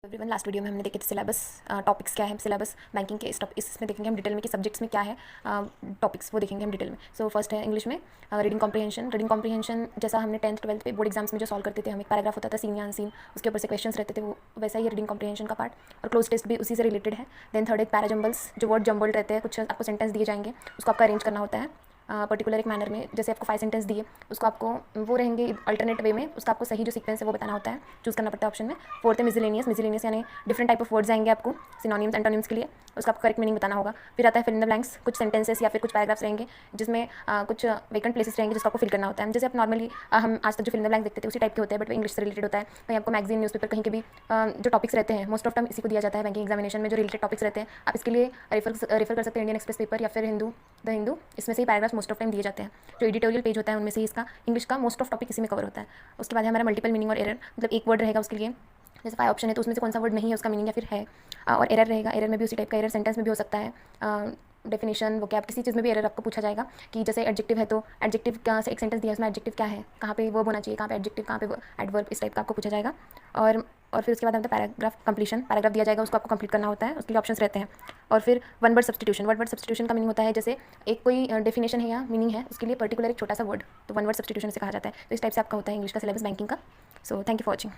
Everyone, last video में हमने देखे थे सिलेबस, टॉपिक्स क्या है सिलेबस बैंकिंग के। इसमें देखेंगे हम डिटेल में कि सब्जेक्ट्स में क्या है टॉपिक्स, वो देखेंगे हम डिटेल में। सो फर्स्ट है इंग्लिश में रीडिंग कॉम्प्रिहेंशन। रीडिंग कॉम्प्रिहेंशन जैसा हमने 10th 12th पे बोर्ड एग्जाम्स में जो सॉल्व करते थे, हम एक पैराग्राफ होता था सीन या अनसीन, उसके ऊपर से क्वेश्चंस रहते थे, वो वैसा ही रीडिंग कॉम्प्रिहेंशन का पार्ट, और क्लोज टेस्ट भी उसी से रिलेटेड है। देन थर्ड एक पैराजम्बल्स, जो वर्ड जम्बल्ड रहते हैं, कुछ आपको सेंटेंस दिए जाएंगे, उसको आपको अरेंज करना होता है पर्टिकुलर एक मैनर में। जैसे आपको 5 सेंटेंस दिए, उसको आपको वो रहेंगे अल्टरनेट वे में, उसका आपको सही जो सीक्वेंस है वो बताना होता है, चूज़ करना पड़ता है ऑप्शन में। फोर्थ है मिसलेनियस यानी डिफरेंट टाइप ऑफ वर्ड्स आएंगे आपको सिनोनिम्स एंटोनिम्स के लिए, उसका आपको करेक्ट मीनिंग बताना होगा। फिर आता है फिल इन द ब्लैंक्स, कुछ सेंटेंसेस या फिर कुछ पैराग्राफ्स रहेंगे जिसमें कुछ वेकेंट प्लेसेस रहेंगे जिसको आपको फिल करना होता है। जैसे आप नॉर्मली हम आज तक जो फिल इन द ब्लैंक्स देखते थे उसी टाइप के होते हैं, बट वो इंग्लिश से रिलेटेड होता है। कहीं आपको मैगजीन न्यूज़पेपर कहीं के भी जो टॉपिक्स रहते हैं, मोस्ट ऑफ टाइम इसी को दिया जाता है बैंकिंग एग्जामिनेशन में, जो रिलेटेड टॉपिक्स रहते हैं आप इसके लिए रेफर कर सकते हैं इंडियन एक्सप्रेस पेपर या फिर द हिंदू। इसमें से ही पैराग्राफ्स मोस्ट ऑफ टाइम दिए जाते हैं, जो एडिटोरियल पेज होता है उनमें से ही इसका इंग्लिश का मोस्ट ऑफ टॉपिक इसी में कवर होता है। उसके बाद है हमारा मल्टीपल मीनिंग और एरर, मतलब एक वर्ड रहेगा उसके लिए, जैसे 5 ऑप्शन है तो उसमें से कौन सा वर्ड नहीं है उसका मीनिंग या फिर है, और एरर रहेगा। एरर में भी उसी टाइप का एरर सेंटेंस में भी हो सकता है, डेफिनेशन वो क्या किसी चीज़ में भी एरर आपको पूछा जाएगा कि जैसे एडजेक्टिव है तो एडजेक्टिव का से एक सेंटेंस दिया है, उसमें एडजेक्टिव क्या है, कहाँ पे वर्ब होना चाहिए, कहाँ पे एडजेक्टिव, कहाँ पे एडवर्ब, इस टाइप का आपको पूछा जाएगा। और फिर उसके बाद हमें पैराग्राफ कंप्लीशन, पैराग्राफ दिया जाएगा उसको आपको कंप्लीट करना होता है, उसके लिए ऑप्शंस रहते हैं। और फिर वन वर्ड सब्स्टिट्यूशन का मीनिंग होता है जैसे एक कोई डेफिनेशन है या मीनिंग है, उसके लिए पर्टिकुलर एक छोटा सा वर्ड, तो वन वर्ड सब्स्टिट्यूशन से कहा जाता है। तो इस टाइप से आपका होता है इंग्लिश का सिलेबस बैंकिंग का। So thank you for watching.